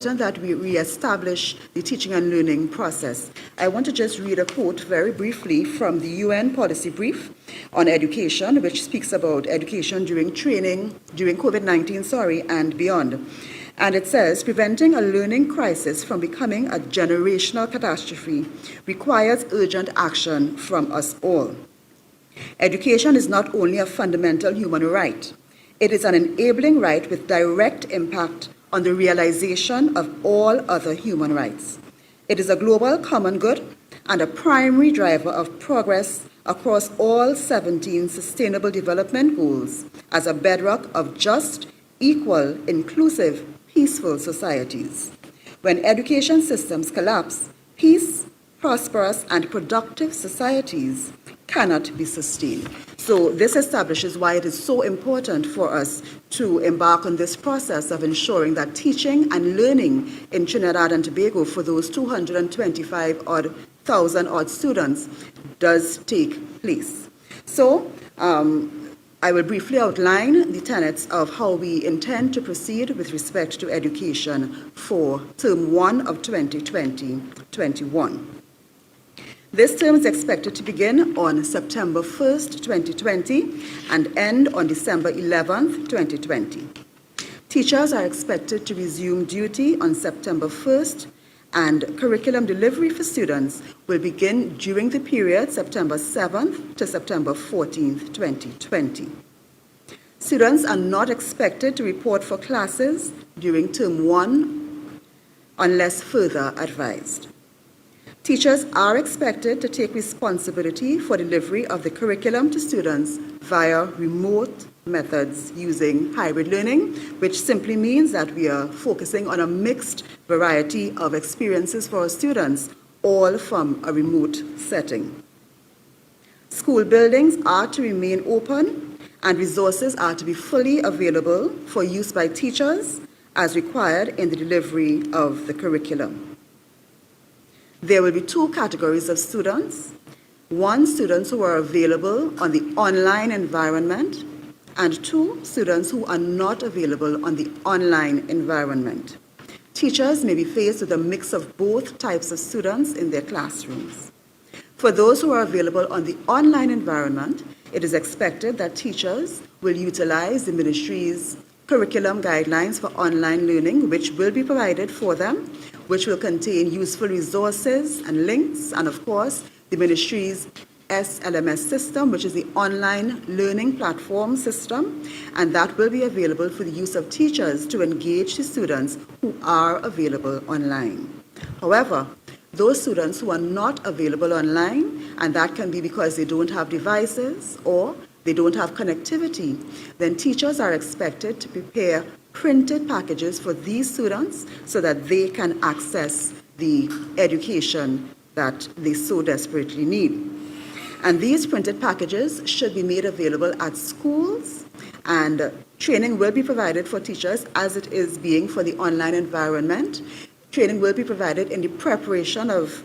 that we re-establish the teaching and learning process. I want to just read a quote very briefly from the UN policy brief on education, which speaks about education during COVID-19, and beyond. And it says, preventing a learning crisis from becoming a generational catastrophe requires urgent action from us all. Education is not only a fundamental human right, it is an enabling right with direct impact on the realization of all other human rights. It is a global common good and a primary driver of progress across all 17 Sustainable Development Goals as a bedrock of just, equal, inclusive, peaceful societies. When education systems collapse, peace, prosperous, and productive societies cannot be sustained. So this establishes why it is so important for us to embark on this process of ensuring that teaching and learning in Trinidad and Tobago for those 225,000 students does take place. So I will briefly outline the tenets of how we intend to proceed with respect to education for Term 1 of 2020-21. This term is expected to begin on September 1st, 2020 and end on December 11th, 2020. Teachers are expected to resume duty on September 1st, and curriculum delivery for students will begin during the period September 7th to September 14th, 2020. Students are not expected to report for classes during Term 1 unless further advised. Teachers are expected to take responsibility for delivery of the curriculum to students via remote methods using hybrid learning, which simply means that we are focusing on a mixed variety of experiences for our students, all from a remote setting. School buildings are to remain open and resources are to be fully available for use by teachers as required in the delivery of the curriculum. There will be two categories of students. One, students who are available on the online environment, and two, students who are not available on the online environment. Teachers may be faced with a mix of both types of students in their classrooms. For those who are available on the online environment, it is expected that teachers will utilize the ministry's curriculum guidelines for online learning, which will be provided for them, which will contain useful resources and links, and of course, the ministry's SLMS system, which is the online learning platform system, and that will be available for the use of teachers to engage the students who are available online. However, those students who are not available online, and that can be because they don't have devices or they don't have connectivity, then teachers are expected to prepare printed packages for these students so that they can access the education that they so desperately need. And these printed packages should be made available at schools, and training will be provided for teachers as it is being for the online environment. Training will be provided in the preparation of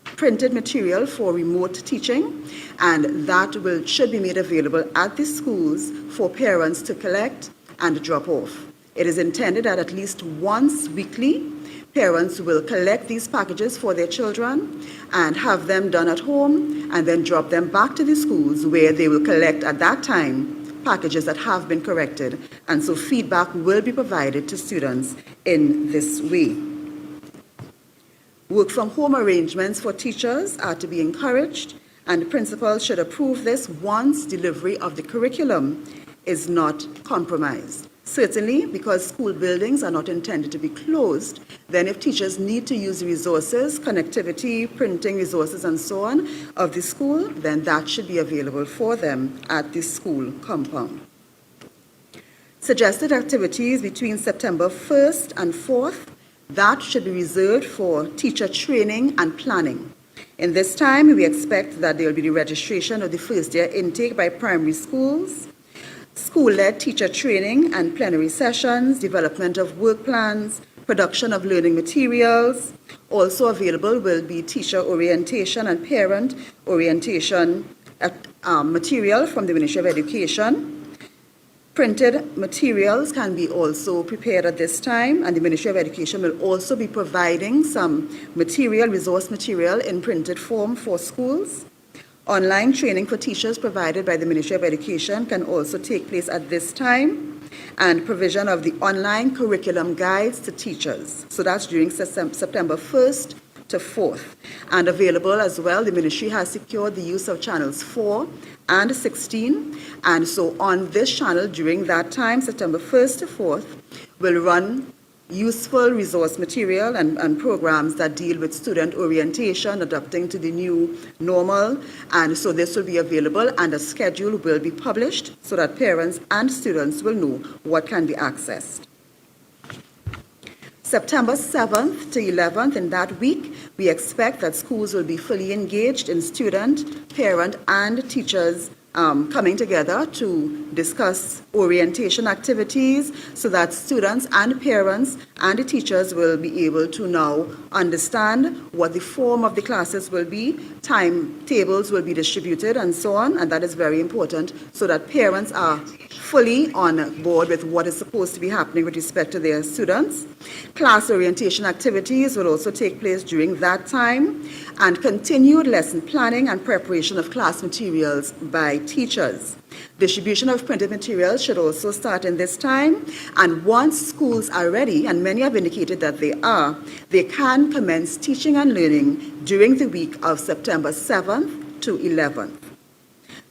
printed material for remote teaching, and that should be made available at the schools for parents to collect and drop off. It is intended that at least once weekly, parents will collect these packages for their children and have them done at home and then drop them back to the schools where they will collect at that time packages that have been corrected. And so feedback will be provided to students in this way. Work from home arrangements for teachers are to be encouraged, and principals should approve this once delivery of the curriculum is not compromised. Certainly, because school buildings are not intended to be closed, then if teachers need to use resources, connectivity, printing resources, and so on, of the school, then that should be available for them at the school compound. Suggested activities between September 1st and 4th, that should be reserved for teacher training and planning. In this time, we expect that there will be the registration of the first year intake by primary schools, school-led teacher training and plenary sessions, development of work plans, production of learning materials. Also available will be teacher orientation and parent orientation material from the Ministry of Education, Printed materials can be also prepared at this time, and the Ministry of Education will also be providing some material, resource material in printed form for schools. Online training for teachers provided by the Ministry of Education can also take place at this time, and provision of the online curriculum guides to teachers. So that's during September 1st to 4th. And available as well, the Ministry has secured the use of channels 4 and 16. And so on this channel during that time, September 1st to 4th, will run useful resource material and programs that deal with student orientation, adapting to the new normal. And so this will be available, and a schedule will be published so that parents and students will know what can be accessed. September 7th to 11th, in that week, we expect that schools will be fully engaged in student, parent, and teachers coming together to discuss orientation activities so that students and parents and the teachers will be able to now understand what the form of the classes will be, timetables will be distributed, and so on, and that is very important so that parents are fully on board with what is supposed to be happening with respect to their students. Class orientation activities will also take place during that time, and continued lesson planning and preparation of class materials by teachers. Distribution of printed materials should also start in this time, and once schools are ready, and many have indicated that they are, they can commence teaching and learning during the week of September 7th to 11th.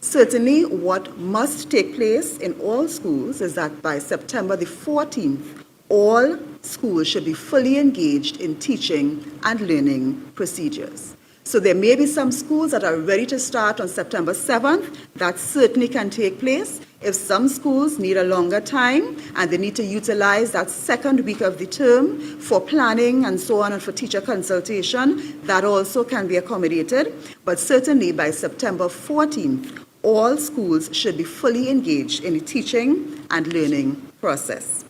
Certainly, what must take place in all schools is that by September the 14th, all schools should be fully engaged in teaching and learning procedures. So there may be some schools that are ready to start on September 7th. That certainly can take place. If some schools need a longer time and they need to utilize that second week of the term for planning and so on and for teacher consultation, that also can be accommodated. But certainly by September 14th, all schools should be fully engaged in the teaching and learning process.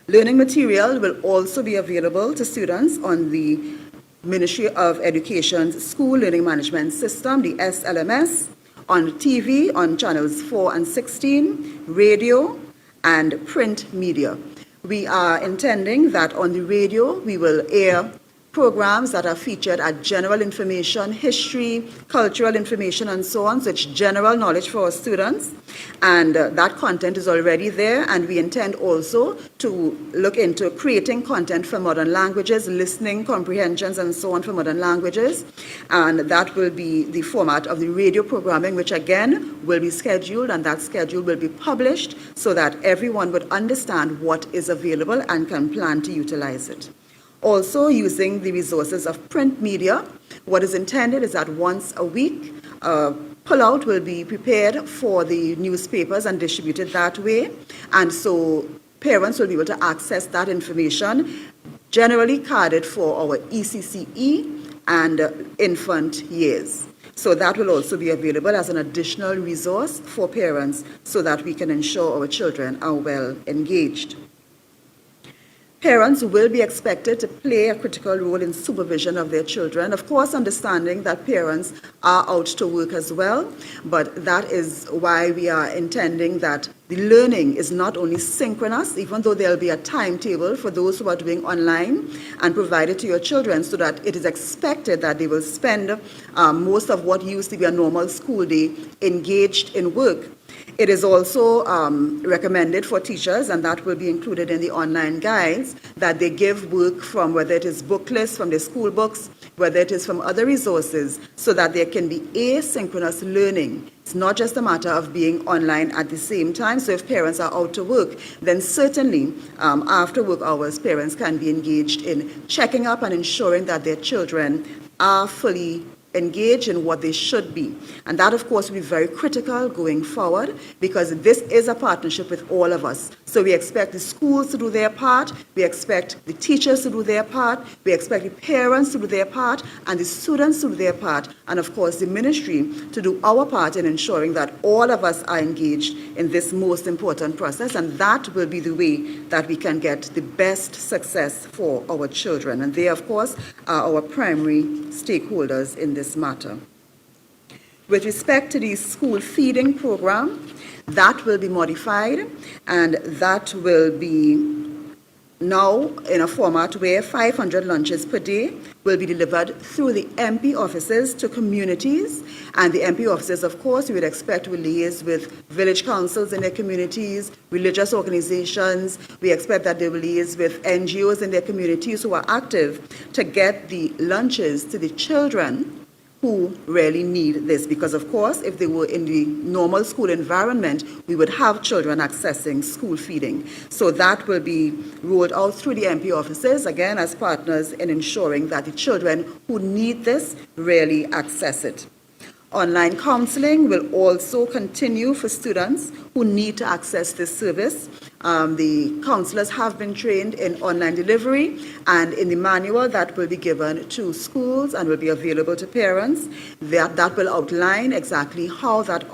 Learning material will also be available to students on the Ministry of Education's School Learning Management System, the SLMS, on TV, on channels 4 and 16, radio, and print media. We are intending that on the radio, we will air programs that are featured at general information, history, cultural information, and so on. So it's general knowledge for our students. And that content is already there. And we intend also to look into creating content for modern languages, listening comprehensions, and so on for modern languages. And that will be the format of the radio programming, which again will be scheduled, and that schedule will be published so that everyone would understand what is available and can plan to utilize it. Also, using the resources of print media, what is intended is that once a week, a pullout will be prepared for the newspapers and distributed that way. And so parents will be able to access that information, generally carded for our ECCE and infant years. So that will also be available as an additional resource for parents so that we can ensure our children are well engaged. Parents will be expected to play a critical role in supervision of their children, of course understanding that parents are out to work as well, but that is why we are intending that the learning is not only synchronous, even though there will be a timetable for those who are doing online and provided to your children, so that it is expected that they will spend most of what used to be a normal school day engaged in work. It is also recommended for teachers, and that will be included in the online guides, that they give work from whether it is book lists from their school books, whether it is from other resources, so that there can be asynchronous learning. It's not just a matter of being online at the same time. So if parents are out to work, then certainly after work hours, parents can be engaged in checking up and ensuring that their children are fully engage in what they should be. And that, of course, will be very critical going forward, because this is a partnership with all of us. So we expect the schools to do their part, we expect the teachers to do their part, we expect the parents to do their part, and the students to do their part, and of course the ministry to do our part in ensuring that all of us are engaged in this most important process, and that will be the way that we can get the best success for our children. And they, of course, are our primary stakeholders in this matter. With respect to the school feeding program, that will be modified, and that will be now in a format where 500 lunches per day will be delivered through the MP offices to communities. And the MP offices, of course, we would expect will liaise with village councils in their communities, religious organizations. We expect that they will liaise with NGOs in their communities who are active to get the lunches to the children who really need this, because of course if they were in the normal school environment, we would have children accessing school feeding. So that will be rolled out through the MP offices, again as partners in ensuring that the children who need this really access it. Online counseling will also continue for students who need to access this service. The counselors have been trained in online delivery, and in the manual that will be given to schools and will be available to parents, that will outline exactly how that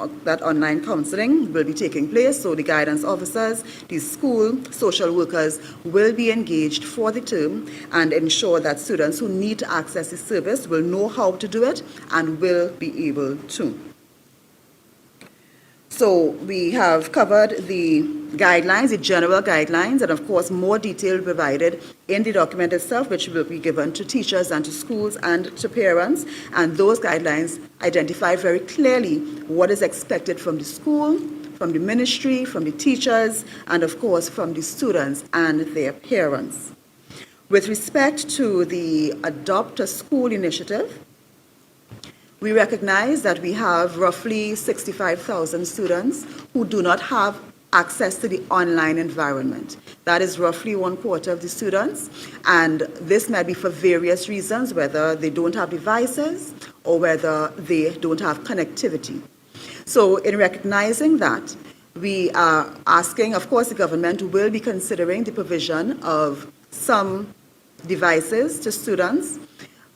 online counseling will be taking place. So the guidance officers, the school social workers will be engaged for the term and ensure that students who need to access the service will know how to do it and will be able to. So we have covered the guidelines, the general guidelines, and of course more detail provided in the document itself, which will be given to teachers and to schools and to parents. And those guidelines identify very clearly what is expected from the school, from the ministry, from the teachers, and of course from the students and their parents. With respect to the Adopt a School initiative, we recognize that we have roughly 65,000 students who do not have access to the online environment. That is roughly 1/4 of the students, and this may be for various reasons, whether they don't have devices or whether they don't have connectivity. So in recognizing that, we are asking, of course, the government will be considering the provision of some devices to students,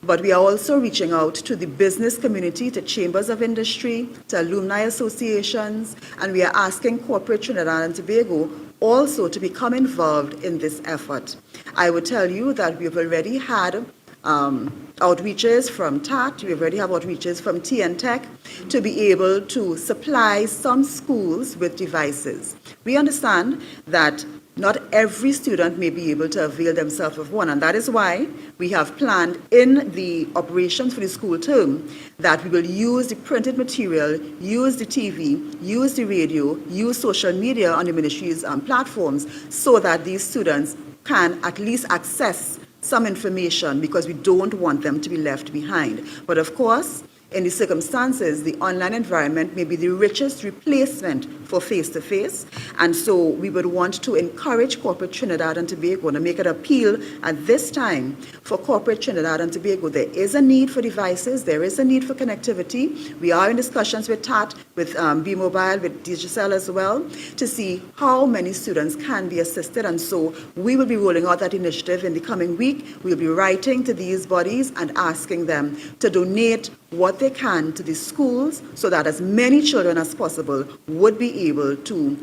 but we are also reaching out to the business community, to chambers of industry, to alumni associations, and we are asking corporate Trinidad and Tobago also to become involved in this effort. I would tell you that we've already had outreaches from TAT, we already have outreaches from TN Tech to be able to supply some schools with devices. We understand that not every student may be able to avail themselves of one, and that is why we have planned in the operations for the school term that we will use the printed material, use the TV, use the radio, use social media on the ministry's platforms so that these students can at least access some information, because we don't want them to be left behind. But of course, in the circumstances, the online environment may be the richest replacement for face-to-face, and so we would want to encourage corporate Trinidad and Tobago and make an appeal at this time for corporate Trinidad and Tobago. There is a need for devices, there is a need for connectivity. We are in discussions with TAT, with B-Mobile, with Digicel as well, to see how many students can be assisted, and so we will be rolling out that initiative in the coming week. We'll be writing to these bodies and asking them to donate what they can to the schools so that as many children as possible would be able to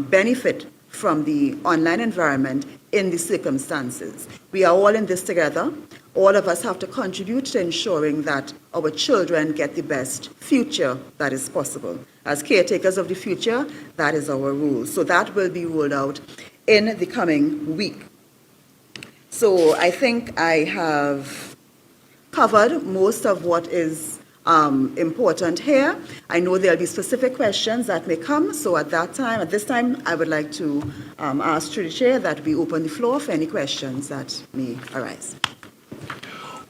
benefit from the online environment in the circumstances. We are all in this together. All of us have to contribute to ensuring that our children get the best future that is possible. As caretakers of the future, that is our role. So that will be rolled out in the coming week. So I think I have covered most of what is important here. I know there'll be specific questions that may come, so at this time, I would like to ask through the chair that we open the floor for any questions that may arise.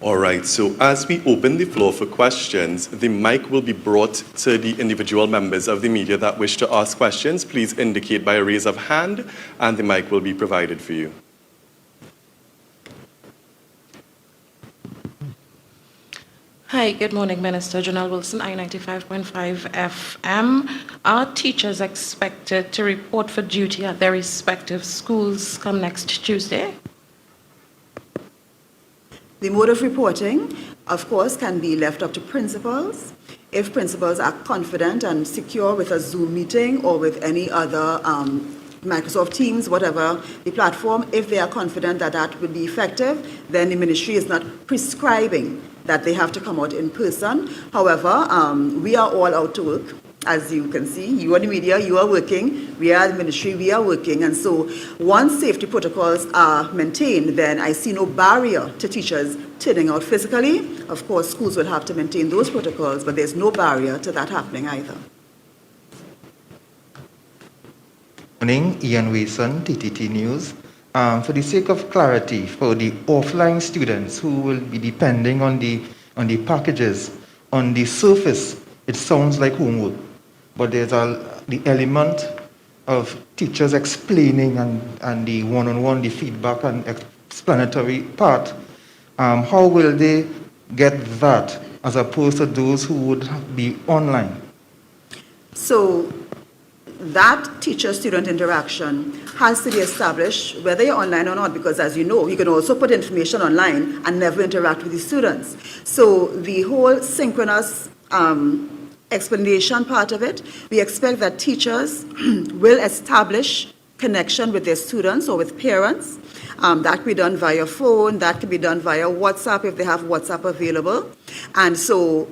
All right, so as we open the floor for questions, the mic will be brought to the individual members of the media that wish to ask questions. Please indicate by a raise of hand, and the mic will be provided for you. Hi, good morning, Minister. Janelle Wilson, I-95.5 FM. Are teachers expected to report for duty at their respective schools come next Tuesday? The mode of reporting, of course, can be left up to principals. If principals are confident and secure with a Zoom meeting or with any other Microsoft Teams, whatever the platform, if they are confident that that will be effective, then the ministry is not prescribing that they have to come out in person. However, we are all out to work. As you can see, you are the media, you are working, we are the ministry, we are working. And so once safety protocols are maintained, then I see no barrier to teachers turning out physically. Of course, schools will have to maintain those protocols, but there's no barrier to that happening either. Morning, Ian Wilson, TTT News. For the sake of clarity, for the offline students who will be depending on the packages, on the surface, it sounds like homework, but there's the element of teachers explaining and the one-on-one, the feedback and explanatory part. How will they get that as opposed to those who would be online? So that teacher-student interaction has to be established, whether you're online or not, because as you know, you can also put information online and never interact with the students. So the whole synchronous explanation part of it, we expect that teachers will establish connection with their students or with parents. That can be done via phone, that can be done via WhatsApp if they have WhatsApp available. And so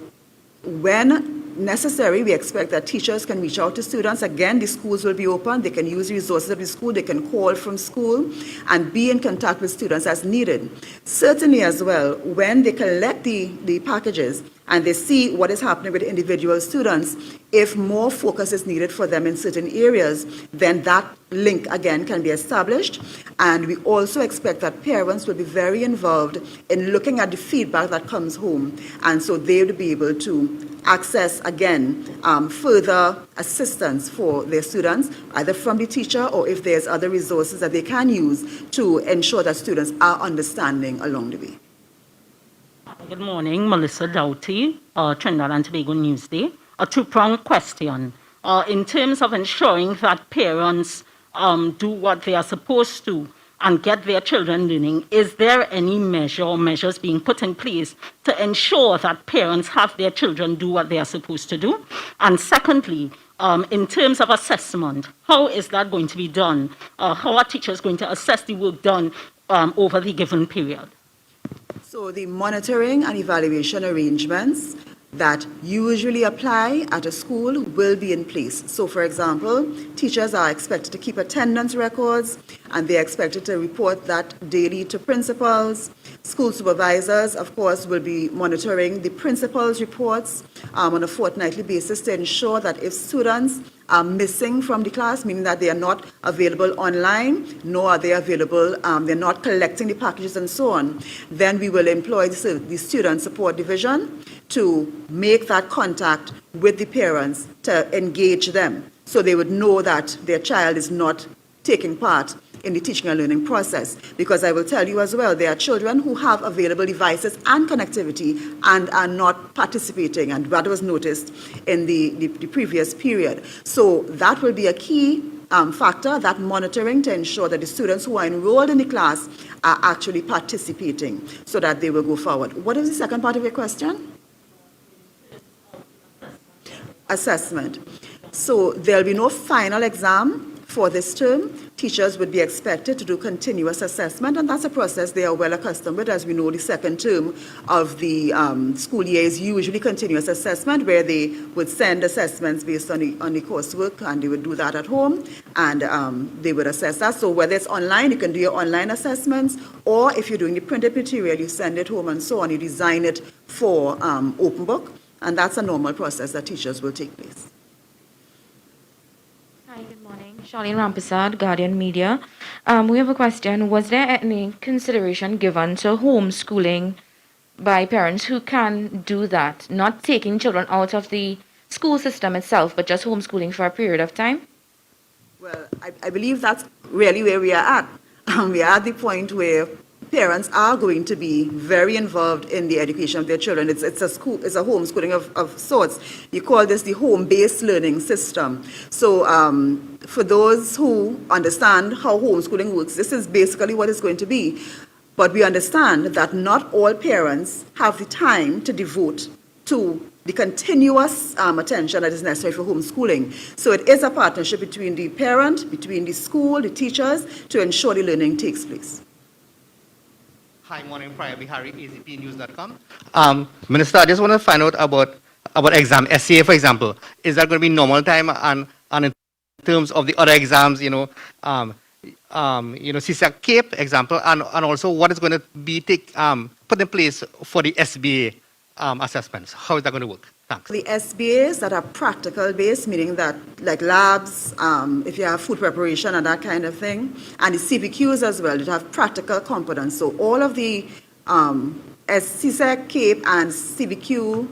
when necessary, we expect that teachers can reach out to students. Again, the schools will be open. They can use resources of the school. They can call from school and be in contact with students as needed. Certainly as well, when they collect the packages and they see what is happening with individual students, if more focus is needed for them in certain areas, then that link again can be established. And we also expect that parents will be very involved in looking at the feedback that comes home. And so they will be able to access, again, further assistance for their students, either from the teacher or if there's other resources that they can use to ensure that students are understanding along the way. Good morning, Melissa Doughty, Trinidad and Tobago Newsday. A two-pronged question. In terms of ensuring that parents do what they are supposed to and get their children learning, is there any measure or measures being put in place to ensure that parents have their children do what they are supposed to do? And secondly, in terms of assessment, how is that going to be done? How are teachers going to assess the work done over the given period? So the monitoring and evaluation arrangements that usually apply at a school will be in place. So for example, teachers are expected to keep attendance records and they're expected to report that daily to principals. School supervisors, of course, will be monitoring the principal's reports on a fortnightly basis to ensure that if students are missing from the class, meaning that they are not available online, nor are they available, they're not collecting the packages and so on, then we will employ the student support division to make that contact with the parents to engage them so they would know that their child is not taking part in the teaching and learning process. Because I will tell you as well, there are children who have available devices and connectivity and are not participating, and that was noticed in the previous period. So that will be a key factor, that monitoring, to ensure that the students who are enrolled in the class are actually participating so that they will go forward. What is the second part of your question? Assessment. So there'll be no final exam for this term. Teachers would be expected to do continuous assessment, and that's a process they are well accustomed with. As we know, the second term of the school year is usually continuous assessment, where they would send assessments based on the coursework, and they would do that at home, and they would assess that. So whether it's online, you can do your online assessments, or if you're doing the printed material, you send it home and so on. You design it for open book, and that's a normal process that teachers will take place. Hi, good morning. Charlene Rampersad, Guardian Media. We have a question. Was there any consideration given to homeschooling by parents who can do that, not taking children out of the school system itself, but just homeschooling for a period of time? Well, I believe that's really where we are at. We are at the point where parents are going to be very involved in the education of their children. It's a homeschooling of sorts. You call this the home-based learning system. So for those who understand how homeschooling works, this is basically what it's going to be. But we understand that not all parents have the time to devote to the continuous attention that is necessary for homeschooling. So it is a partnership between the parent, between the school, the teachers, to ensure the learning takes place. Hi, morning, Prior Bihari, azpnews.com. Minister, I just want to find out about exam, SCA, for example. Is that going to be normal time and in terms of the other exams, CSAC CAPE example, and also what is going to be put in place for the SBA assessments? How is that going to work? Thanks. The SBAs that are practical based, meaning that like labs, if you have food preparation and that kind of thing, and the CPQs as well, that have practical components. So all of the CSEC, CAPE, and CPQ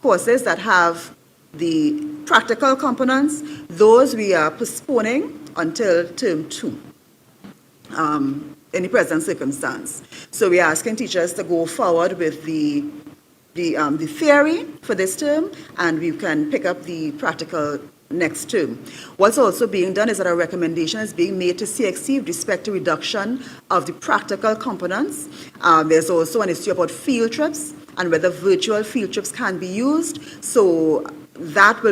courses that have the practical components, those we are postponing until term 2. In the present circumstance. So we are asking teachers to go forward with the theory for this term, and we can pick up the practical next term. What's also being done is that a recommendation is being made to CXC with respect to reduction of the practical components. There's also an issue about field trips and whether virtual field trips can be used. So that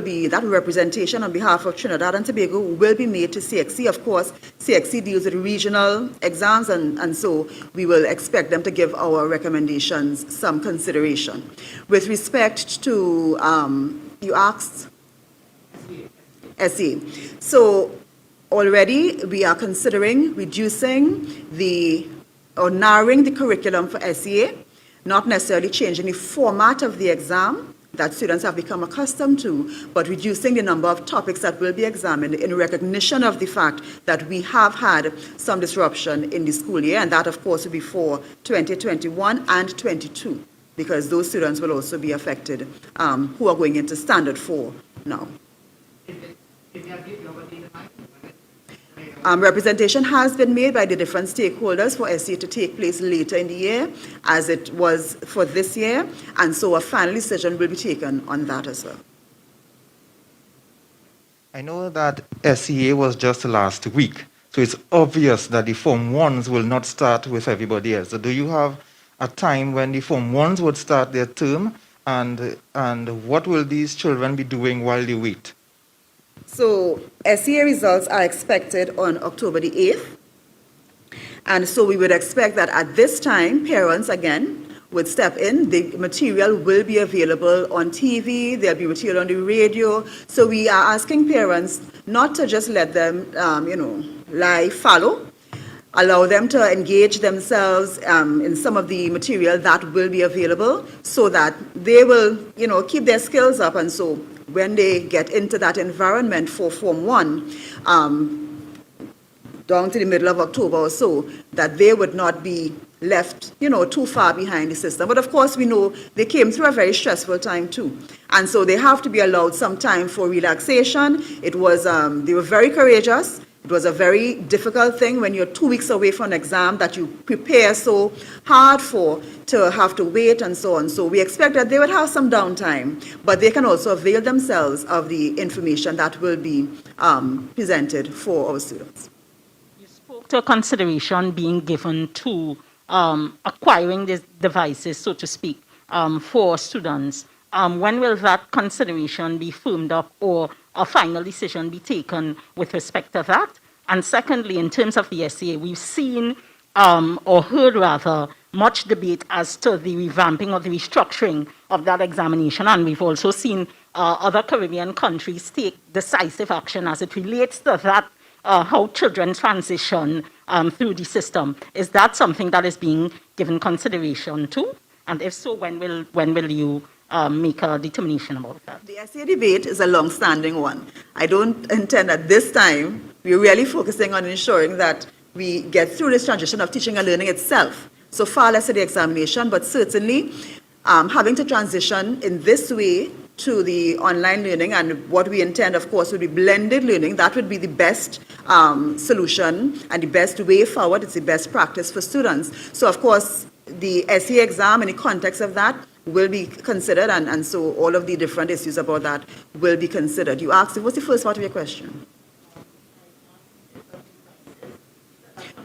representation on behalf of Trinidad and Tobago will be made to CXC. Of course, CXC deals with regional exams, and so we will expect them to give our recommendations some consideration. With respect to, you asked? SE. So already we are considering reducing or narrowing the curriculum for SEA, not necessarily changing the format of the exam that students have become accustomed to, but reducing the number of topics that will be examined in recognition of the fact that we have had some disruption in the school year, and that, of course, will be for 2021 and 22, because those students will also be affected who are going into Standard 4 now. Representation has been made by the different stakeholders for SE to take place later in the year, as it was for this year, and so a final decision will be taken on that as well. I know that SEA was just last week, so it's obvious that the Form 1s will not start with everybody else. So do you have a time when the Form 1s would start their term, and what will these children be doing while they wait? So SEA results are expected on October the 8th. And so we would expect that at this time, parents, again, would step in. The material will be available on TV. There'll be material on the radio. So we are asking parents not to just let them, lie fallow. Allow them to engage themselves in some of the material that will be available so that they will, keep their skills up. And so when they get into that environment for Form 1, down to the middle of October or so, that they would not be left, too far behind the system. But of course, we know they came through a very stressful time too. And so they have to be allowed some time for relaxation. It was, they were very courageous. It was a very difficult thing when you're 2 weeks away from an exam that you prepare so hard for, to have to wait and so on. So we expect that they would have some downtime, but they can also avail themselves of the information that will be presented for our students. You spoke to a consideration being given to acquiring these devices, so to speak, for students. When will that consideration be firmed up, or a final decision be taken with respect to that? And secondly, in terms of the SEA, we've seen, or heard rather, much debate as to the revamping or the restructuring of that examination, and we've also seen other Caribbean countries take decisive action as it relates to that, how children transition through the system. Is that something that is being given consideration to? And if so, when will you make a determination about that? The SEA debate is a long-standing one. I don't intend at this time, we're really focusing on ensuring that we get through this transition of teaching and learning itself. So far less to the examination, but certainly having to transition in this way to the online learning, and what we intend, of course, would be blended learning. That would be the best solution and the best way forward. It's the best practice for students. So, of course, the SEA exam in the context of that will be considered, and so all of the different issues about that will be considered. You asked, what's the first part of your question?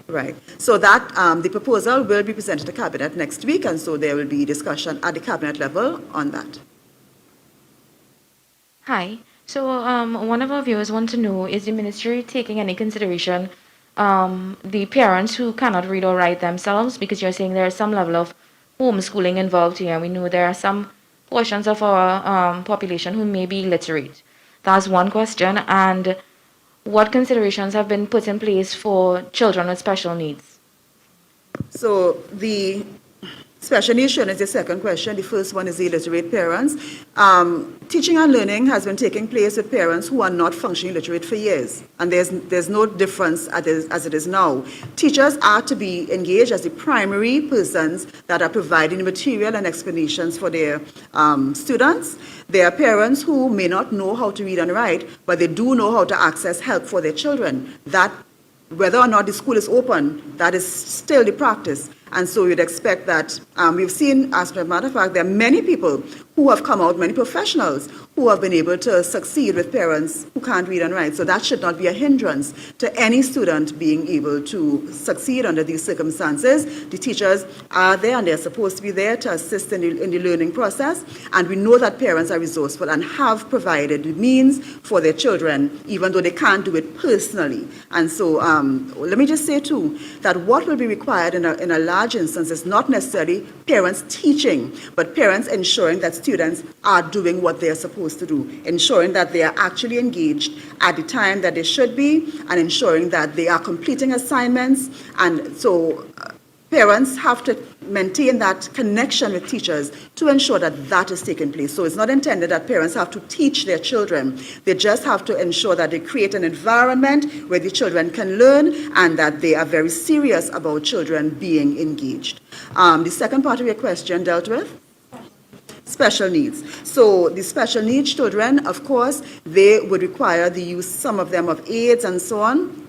Right. So that the proposal will be presented to Cabinet next week, and so there will be discussion at the Cabinet level on that. Hi. So, one of our viewers want to know, is the ministry taking any consideration the parents who cannot read or write themselves? Because you're saying there is some level of homeschooling involved here. We know there are some portions of our population who may be illiterate. That's one question. And what considerations have been put in place for children with special needs? So the special needs children is the second question. The first one is the illiterate parents. Teaching and learning has been taking place with parents who are not functioning literate for years, and there's no difference as it is now. Teachers are to be engaged as the primary persons that are providing the material and explanations for their students. There are parents who may not know how to read and write, but they do know how to access help for their children. That whether or not the school is open, that is still the practice. And so you'd expect that we've seen, as a matter of fact, there are many people who have come out, many professionals who have been able to succeed with parents who can't read and write. So that should not be a hindrance to any student being able to succeed under these circumstances. The teachers are there and they're supposed to be there to assist in the learning process. And we know that parents are resourceful and have provided the means for their children, even though they can't do it personally. And so let me just say too, that what will be required in a large instance is not necessarily parents teaching, but parents ensuring that students are doing what they're supposed to do, ensuring that they are actually engaged at the time that they should be, and ensuring that they are completing assignments. And so parents have to maintain that connection with teachers to ensure that that is taking place. So it's not intended that parents have to teach their children. They just have to ensure that they create an environment where the children can learn and that they are very serious about children being engaged. The second part of your question dealt with special needs. So the special needs children, of course, they would require the use, some of them, of aids and so on.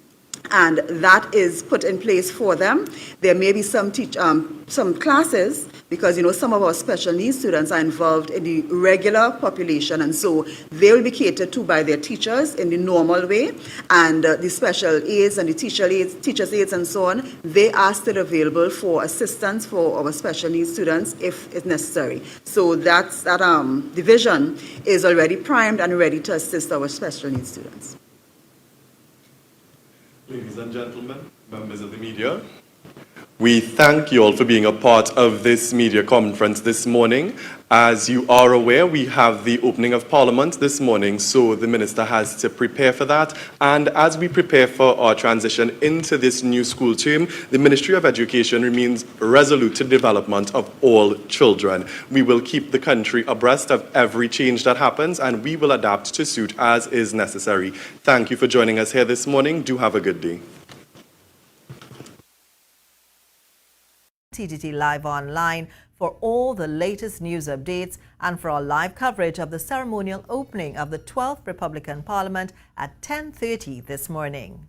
And that is put in place for them. There may be some classes, because some of our special needs students are involved in the regular population, and so they will be catered to by their teachers in the normal way. And the special aids and the teachers' aids and so on, they are still available for assistance for our special needs students if it's necessary. So that division is already primed and ready to assist our special needs students. Ladies and gentlemen, members of the media, we thank you all for being a part of this media conference this morning. As you are aware, we have the opening of Parliament this morning, so the Minister has to prepare for that. And as we prepare for our transition into this new school term, the Ministry of Education remains resolute to the development of all children. We will keep the country abreast of every change that happens, and we will adapt to suit as is necessary. Thank you for joining us here this morning. Do have a good day. TTT Live Online for all the latest news updates and for our live coverage of the ceremonial opening of the 12th Republican Parliament at 10:30 this morning.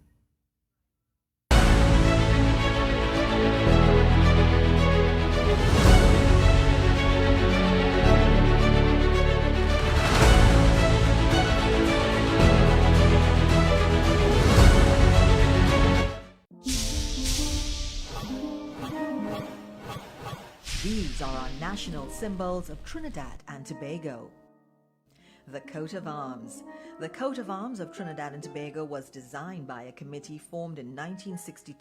These are our national symbols of Trinidad and Tobago. The coat of arms. The coat of arms of Trinidad and Tobago was designed by a committee formed in 1962